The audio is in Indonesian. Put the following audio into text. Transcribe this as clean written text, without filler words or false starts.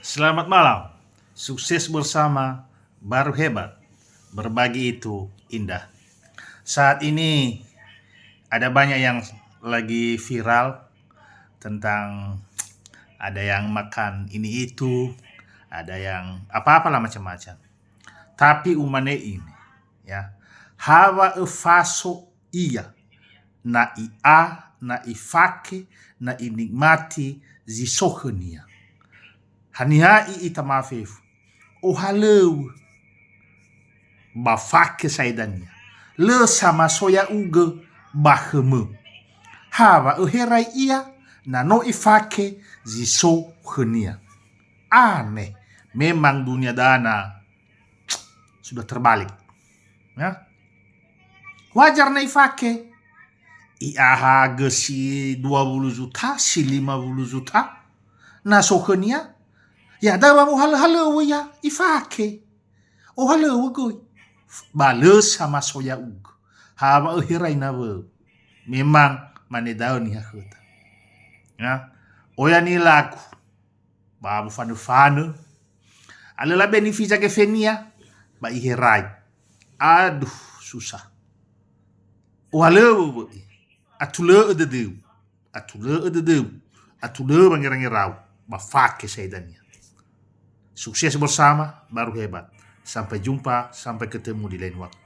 Selamat malam. Sukses bersama baru hebat. Berbagi itu indah. Saat ini ada banyak yang lagi viral tentang ada yang makan ini itu, ada yang apa-apalah macam-macam. Tapi umane ini, ya. Hawa faso iya na ia na ifake na inikmati zisohenia. Hanihai itamafefu. O haleu bafake saidania. Le sama soya uge baheme. Hawa herai ia na no ifake ziso henia. Aneh. Memang dunia dana sudah terbalik. Ya. Wajar na ifake. Iaha si 20 juta, si 50 juta. Na sohenia. Ya dawa mo halo ya ifake. O halo goy. Bales sama soya ug. Hawa herai na we. Memang manedao ni hakuta. Ya. Oya ni laku. Babu fanu. Alala benefisa ke fenia. Ba iherai. Aduh susah. O halo atule ededeu. Atule bangirang-irau. Ba fake saidania. Sukses bersama, baru hebat. Sampai jumpa, sampai ketemu di lain waktu.